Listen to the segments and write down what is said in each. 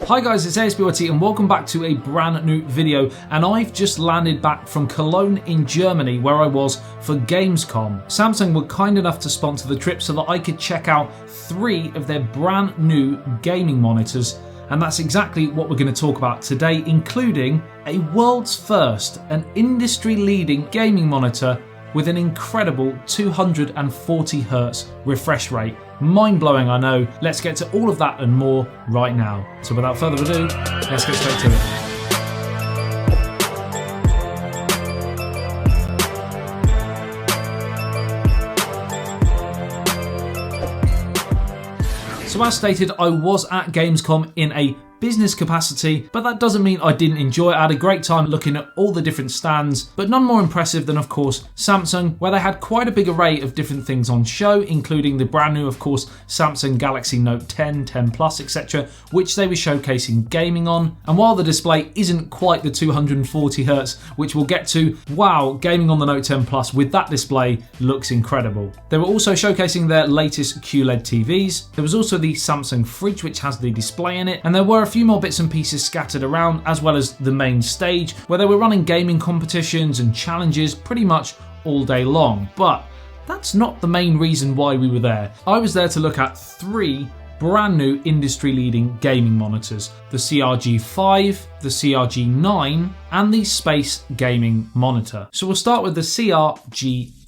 Hi guys, it's ASBYT and welcome back to a brand new video, and I've just landed back from Cologne in Germany where I was for Gamescom. Samsung were kind enough to sponsor the trip so that I could check out 3 of their brand new gaming monitors, and that's exactly what we're going to talk about today, including a world's first, an industry leading gaming monitor with an incredible 240Hz refresh rate. Mind-blowing, I know. Let's get to all of that and more right now. So without further ado, let's get straight to it. So as stated, I was at Gamescom in a business capacity, but that doesn't mean I didn't enjoy it. I had a great time looking at all the different stands, but none more impressive than, of course, Samsung, where they had quite a big array of different things on show, including the brand new, of course, Samsung Galaxy Note 10, 10 Plus, etc., which they were showcasing gaming on. And while the display isn't quite the 240Hz, which we'll get to, wow, gaming on the Note 10 Plus with that display looks incredible. They were also showcasing their latest QLED TVs. There was also the Samsung fridge, which has the display in it, and there were a few more bits and pieces scattered around, as well as the main stage where they were running gaming competitions and challenges pretty much all day long. But that's not the main reason why we were there. I was there to look at 3 brand new industry leading gaming monitors: the CRG5, the CRG9 and the Space Gaming Monitor. So we'll start with the CRG5.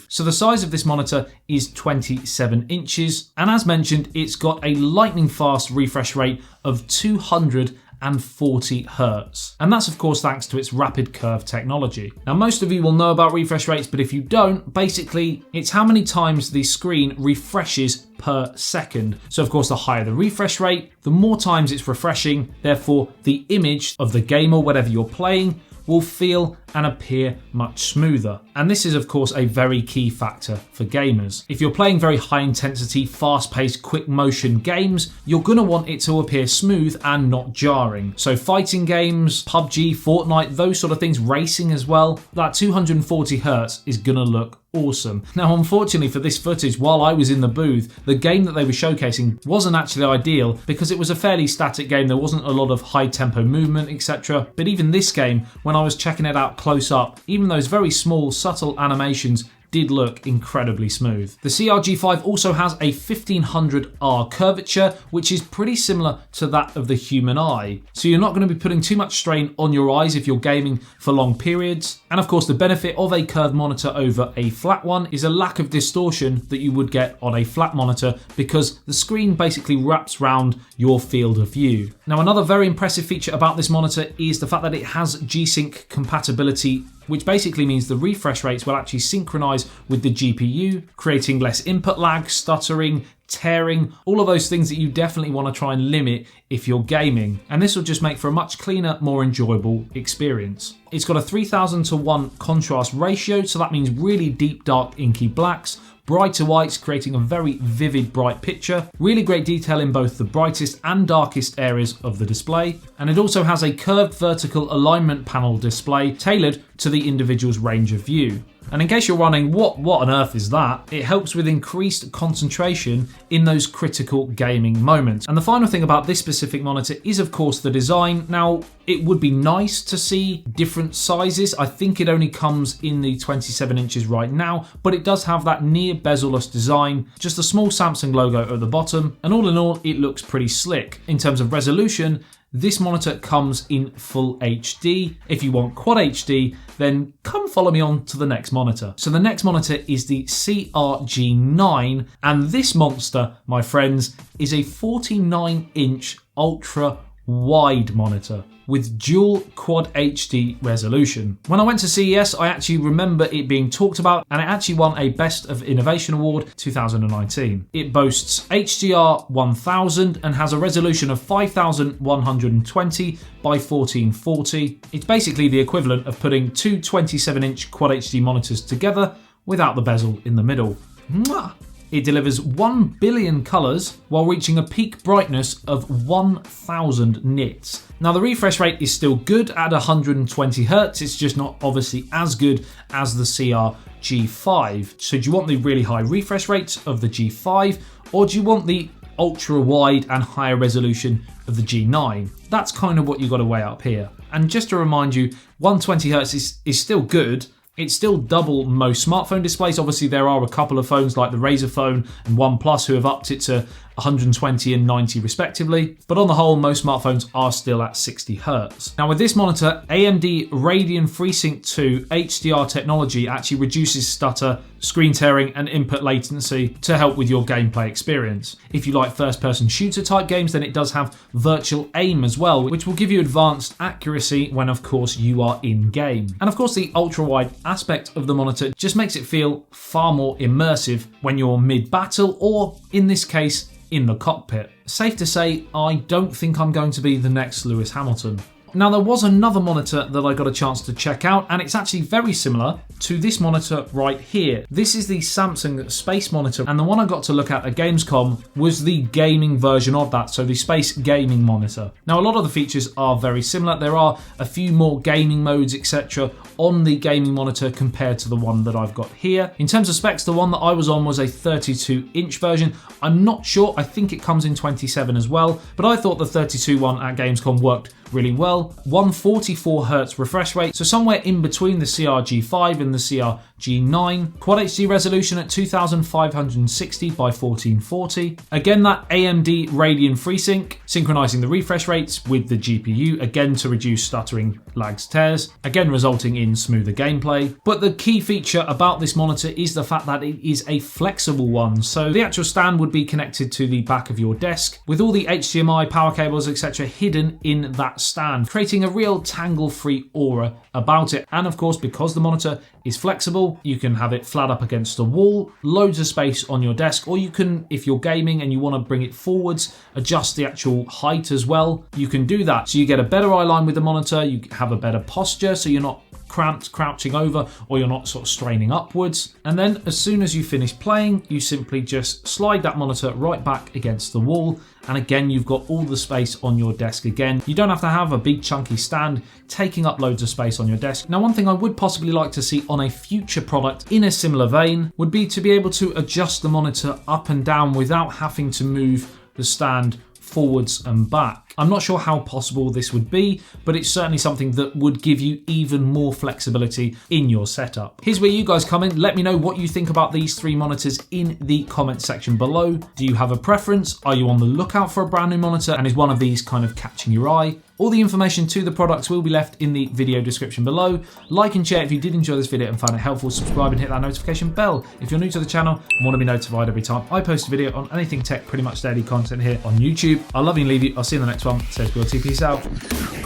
So the size of this monitor is 27 inches, and as mentioned, it's got a lightning fast refresh rate of 240 Hz. And that's of course thanks to its rapid curve technology. Now most of you will know about refresh rates, but if you don't, basically it's how many times the screen refreshes per second. So of course the higher the refresh rate, the more times it's refreshing, therefore the image of the game or whatever you're playing will feel and appear much smoother. And this is of course a very key factor for gamers. If you're playing very high intensity, fast paced, quick motion games, you're gonna want it to appear smooth and not jarring. So fighting games, PUBG, Fortnite, those sort of things, racing as well, that 240Hz is gonna look awesome. Now unfortunately for this footage, while I was in the booth, the game that they were showcasing wasn't actually ideal because it was a fairly static game. There wasn't a lot of high tempo movement, etc. But even this game, when I was checking it out close up, even those very small subtle animations did look incredibly smooth. The CRG5 also has a 1500R curvature, which is pretty similar to that of the human eye. So you're not going to be putting too much strain on your eyes if you're gaming for long periods. And of course the benefit of a curved monitor over a flat one is a lack of distortion that you would get on a flat monitor because the screen basically wraps round your field of view. Now another very impressive feature about this monitor is the fact that it has G-Sync compatibility, which basically means the refresh rates will actually synchronize with the GPU, creating less input lag, stuttering, tearing, all of those things that you definitely want to try and limit if you're gaming. And this will just make for a much cleaner, more enjoyable experience. It's got a 3000:1 contrast ratio, so that means really deep, dark, inky blacks, brighter whites, creating a very vivid, bright picture. Really great detail in both the brightest and darkest areas of the display. And it also has a curved vertical alignment panel display tailored to the individual's range of view. And in case you're wondering what on earth is that, it helps with increased concentration in those critical gaming moments. And the final thing about this specific monitor is of course the design. Now it would be nice to see different sizes. I think it only comes in the 27 inches right now, but it does have that near bezel-less design, just a small Samsung logo at the bottom, and all in all it looks pretty slick. In terms of resolution, this monitor comes in full HD. If you want quad HD, then come follow me on to the next monitor. So the next monitor is the CRG9, and this monster, my friends, is a 49-inch ultra-wide monitor with dual quad HD resolution. When I went to CES, I actually remember it being talked about, and it actually won a Best of Innovation Award 2019. It boasts HDR 1000 and has a resolution of 5120 by 1440. It's basically the equivalent of putting 2 27-inch quad HD monitors together without the bezel in the middle. Mwah! It delivers 1 billion colours while reaching a peak brightness of 1000 nits. Now the refresh rate is still good at 120 Hz, it's just not obviously as good as the CRG5. So do you want the really high refresh rates of the G5, or do you want the ultra wide and higher resolution of the G9. That's kind of what you've got to weigh up here. And just to remind you, 120Hz is still good. It's still double most smartphone displays. Obviously, there are a couple of phones like the Razer phone and OnePlus who have upped it to 120 and 90 respectively, but on the whole, most smartphones are still at 60 Hz. Now with this monitor, AMD Radeon FreeSync 2 HDR technology actually reduces stutter, screen tearing and input latency to help with your gameplay experience. If you like first-person shooter type games, then it does have virtual aim as well, which will give you advanced accuracy when of course you are in-game. And of course the ultra-wide aspect of the monitor just makes it feel far more immersive when you're mid-battle or, in this case, in the cockpit. Safe to say, I don't think I'm going to be the next Lewis Hamilton. Now there was another monitor that I got a chance to check out, and it's actually very similar to this monitor right here. This is the Samsung Space Monitor, and the one I got to look at Gamescom was the gaming version of that, so the Space Gaming Monitor. Now a lot of the features are very similar. There are a few more gaming modes, etc. on the gaming monitor compared to the one that I've got here. In terms of specs, the one that I was on was a 32-inch version. I'm not sure, I think it comes in 27 as well, but I thought the 32 one at Gamescom worked really well. 144 Hz refresh rate, so somewhere in between the CRG5 and the CRG9. Quad HD resolution at 2560 by 1440. Again, that AMD Radeon FreeSync, synchronizing the refresh rates with the GPU, again to reduce stuttering, lags, tears, again resulting in smoother gameplay. But the key feature about this monitor is the fact that it is a flexible one, so the actual stand would be connected to the back of your desk with all the HDMI, power cables, etc. hidden in that stand, creating a real tangle-free aura about it. And of course, because the monitor is flexible, you can have it flat up against a wall, loads of space on your desk, or you can, if you're gaming and you want to bring it forwards, adjust the actual height as well. You can do that. So you get a better eye line with the monitor, you have a better posture, so you're not cramped, crouching over, or you're not sort of straining upwards. And then as soon as you finish playing, you simply just slide that monitor right back against the wall. And again, you've got all the space on your desk again. You don't have to have a big chunky stand taking up loads of space on your desk. Now, one thing I would possibly like to see on a future product in a similar vein would be to be able to adjust the monitor up and down without having to move the stand forwards and back. I'm not sure how possible this would be, but it's certainly something that would give you even more flexibility in your setup. Here's where you guys comment. Let me know what you think about these three monitors in the comment section below. Do you have a preference? Are you on the lookout for a brand new monitor? And is one of these kind of catching your eye? All the information to the products will be left in the video description below. Like and share if you did enjoy this video and found it helpful. Subscribe and hit that notification bell if you're new to the channel and want to be notified every time I post a video on anything tech, pretty much daily content here on YouTube. I love you and leave you. I'll see you in the next one. Says BLT, peace out.